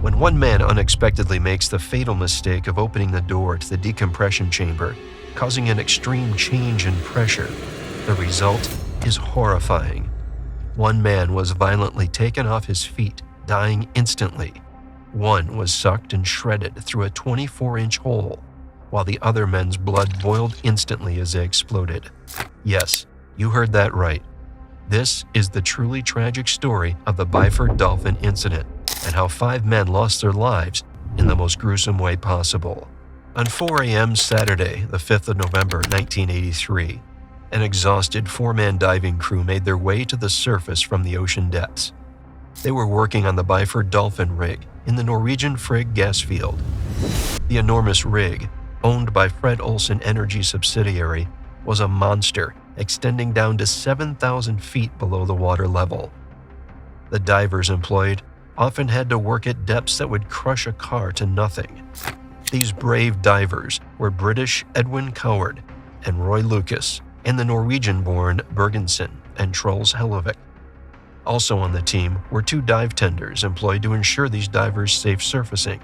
when one man unexpectedly makes the fatal mistake of opening the door to the decompression chamber, causing an extreme change in pressure. The result is horrifying. One man was violently taken off his feet, dying instantly. One was sucked and shredded through a 24-inch hole, while the other men's blood boiled instantly as they exploded. Yes, you heard that right. This is the truly tragic story of the Byford Dolphin incident and how 5 men lost their lives in the most gruesome way possible. On 4 a.m. Saturday, the 5th of November, 1983, an exhausted 4-man diving crew made their way to the surface from the ocean depths. They were working on the Byford Dolphin rig in the Norwegian Frigg gas field. The enormous rig, owned by Fred Olsen Energy subsidiary, was a monster extending down to 7,000 feet below the water level. The divers employed often had to work at depths that would crush a car to nothing. These brave divers were British Edwin Coward and Roy Lucas, and the Norwegian-born Bergensen and Troels Hellevik. Also on the team were 2 dive tenders employed to ensure these divers' safe surfacing,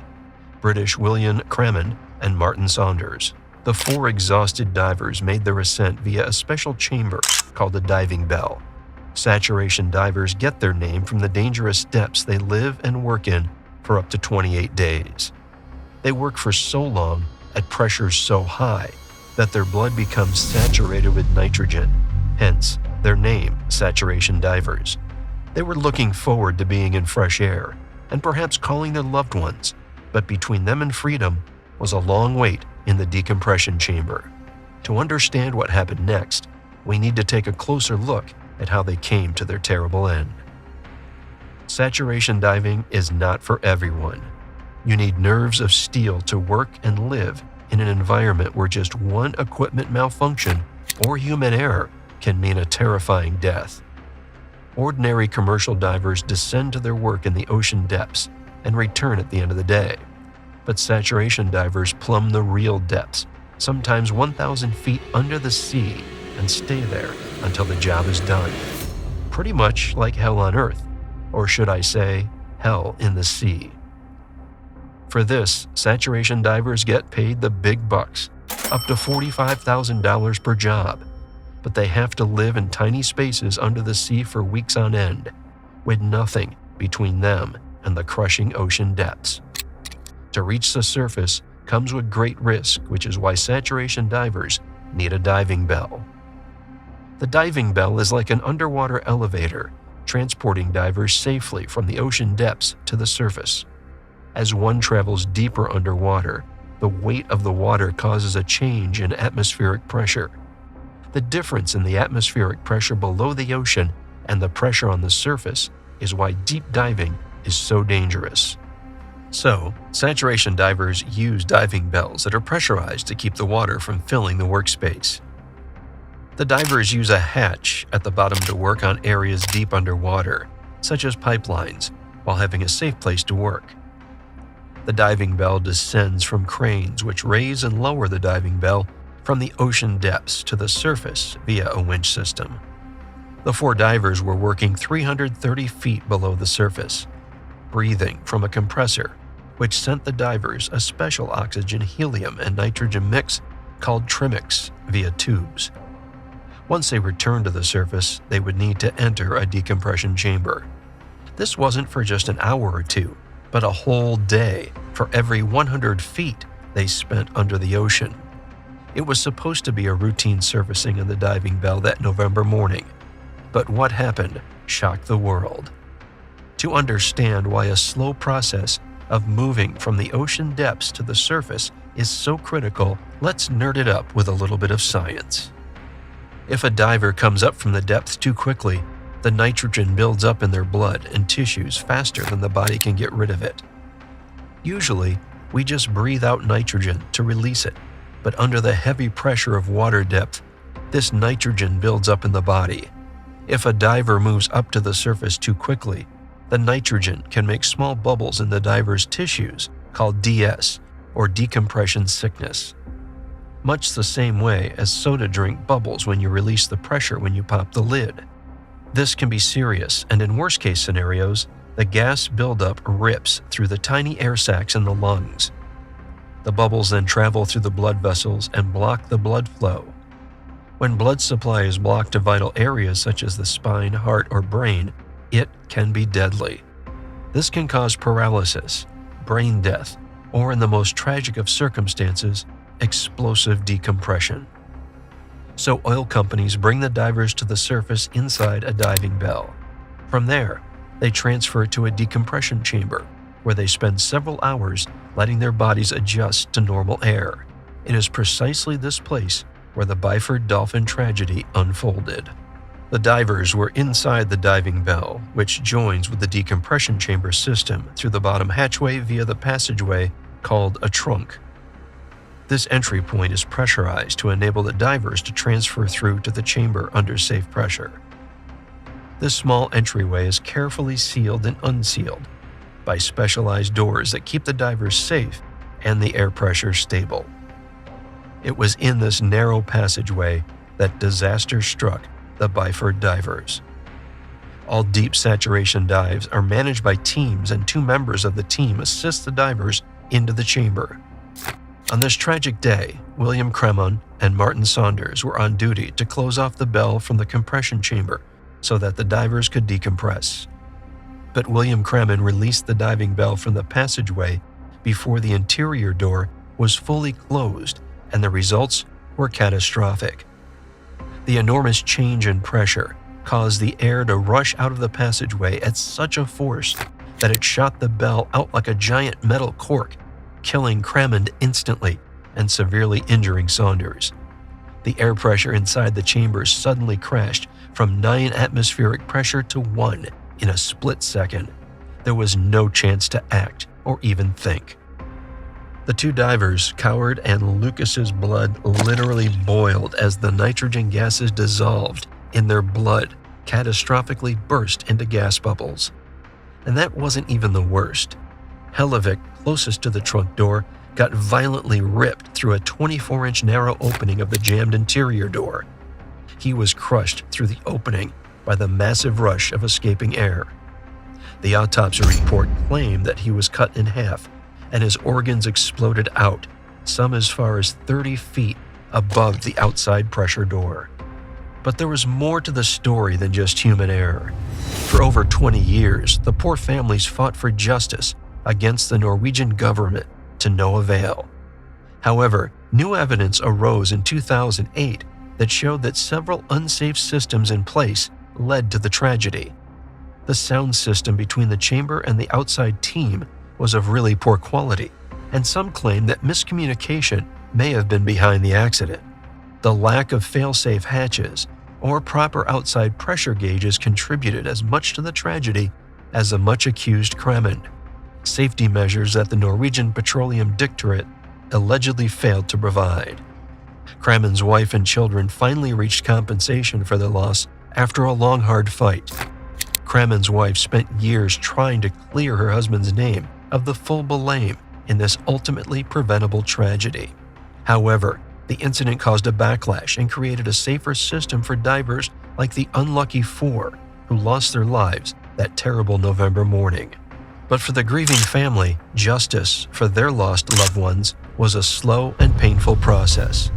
British William Crammond and Martin Saunders. The 4 exhausted divers made their ascent via a special chamber called a diving bell. Saturation divers get their name from the dangerous depths they live and work in for up to 28 days. They work for so long at pressures so high that their blood becomes saturated with nitrogen, hence their name, saturation divers. They were looking forward to being in fresh air and perhaps calling their loved ones, but between them and freedom was a long wait in the decompression chamber. To understand what happened next, we need to take a closer look at how they came to their terrible end. Saturation diving is not for everyone. You need nerves of steel to work and live in an environment where just one equipment malfunction or human error can mean a terrifying death. Ordinary commercial divers descend to their work in the ocean depths and return at the end of the day. But saturation divers plumb the real depths, sometimes 1,000 feet under the sea, and stay there until the job is done. Pretty much like hell on earth, or should I say, hell in the sea. For this, saturation divers get paid the big bucks, up to $45,000 per job, but they have to live in tiny spaces under the sea for weeks on end, with nothing between them and the crushing ocean depths. To reach the surface comes with great risk, which is why saturation divers need a diving bell. The diving bell is like an underwater elevator, transporting divers safely from the ocean depths to the surface. As one travels deeper underwater, the weight of the water causes a change in atmospheric pressure. The difference in the atmospheric pressure below the ocean and the pressure on the surface is why deep diving is so dangerous. So, saturation divers use diving bells that are pressurized to keep the water from filling the workspace. The divers use a hatch at the bottom to work on areas deep underwater, such as pipelines, while having a safe place to work. The diving bell descends from cranes which raise and lower the diving bell from the ocean depths to the surface via a winch system. The 4 divers were working 330 feet below the surface, breathing from a compressor which sent the divers a special oxygen, helium, and nitrogen mix called trimix via tubes. Once they returned to the surface, they would need to enter a decompression chamber. This wasn't for just an hour or 2, but a whole day for every 100 feet they spent under the ocean. It was supposed to be a routine surfacing of the diving bell that November morning, but what happened shocked the world. To understand why a slow process of moving from the ocean depths to the surface is so critical, let's nerd it up with a little bit of science. If a diver comes up from the depths too quickly, the nitrogen builds up in their blood and tissues faster than the body can get rid of it. Usually, we just breathe out nitrogen to release it, but under the heavy pressure of water depth, this nitrogen builds up in the body. If a diver moves up to the surface too quickly, the nitrogen can make small bubbles in the diver's tissues called DS, or decompression sickness. Much the same way as soda drink bubbles when you release the pressure when you pop the lid. This can be serious, and in worst-case scenarios, The gas buildup rips through the tiny air sacs in the lungs. The bubbles then travel through the blood vessels and block the blood flow. When blood supply is blocked to vital areas such as the spine, heart, or brain, it can be deadly. This can cause paralysis, brain death, or in the most tragic of circumstances, explosive decompression. So oil companies bring the divers to the surface inside a diving bell. From there, they transfer to a decompression chamber, where they spend several hours letting their bodies adjust to normal air. It is precisely this place where the Byford Dolphin tragedy unfolded. The divers were inside the diving bell, which joins with the decompression chamber system through the bottom hatchway via the passageway called a trunk. This entry point is pressurized to enable the divers to transfer through to the chamber under safe pressure. This small entryway is carefully sealed and unsealed by specialized doors that keep the divers safe and the air pressure stable. It was in this narrow passageway that disaster struck the Byford divers. All deep saturation dives are managed by teams, and 2 members of the team assist the divers into the chamber. On this tragic day, William Cremon and Martin Saunders were on duty to close off the bell from the compression chamber so that the divers could decompress. But William Cremon released the diving bell from the passageway before the interior door was fully closed, and the results were catastrophic. The enormous change in pressure caused the air to rush out of the passageway at such a force that it shot the bell out like a giant metal cork, killing Cremon instantly and severely injuring Saunders. The air pressure inside the chamber suddenly crashed from 9 atmospheric pressure to 1 in a split second. There was no chance to act or even think. The 2 divers cowered, and Lucas's blood literally boiled as the nitrogen gases dissolved in their blood, catastrophically burst into gas bubbles. And that wasn't even the worst. Hellevick, closest to the trunk door, got violently ripped through a 24-inch narrow opening of the jammed interior door. He was crushed through the opening by the massive rush of escaping air. The autopsy report claimed that he was cut in half, and his organs exploded out, some as far as 30 feet above the outside pressure door. But there was more to the story than just human error. For over 20 years, the poor families fought for justice against the Norwegian government to no avail. However, new evidence arose in 2008 that showed that several unsafe systems in place led to the tragedy. The sound system between the chamber and the outside team was of really poor quality, and some claim that miscommunication may have been behind the accident. The lack of fail-safe hatches or proper outside pressure gauges contributed as much to the tragedy as the much-accused Cremon, safety measures that the Norwegian Petroleum Directorate allegedly failed to provide. Cremon's wife and children finally reached compensation for their loss after a long, hard fight. Cremon's wife spent years trying to clear her husband's name of the full blame in this ultimately preventable tragedy. However, the incident caused a backlash and created a safer system for divers like the unlucky 4 who lost their lives that terrible November morning. But for the grieving family, justice for their lost loved ones was a slow and painful process.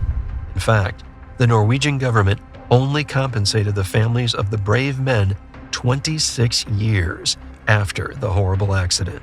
In fact, the Norwegian government only compensated the families of the brave men 26 years after the horrible accident.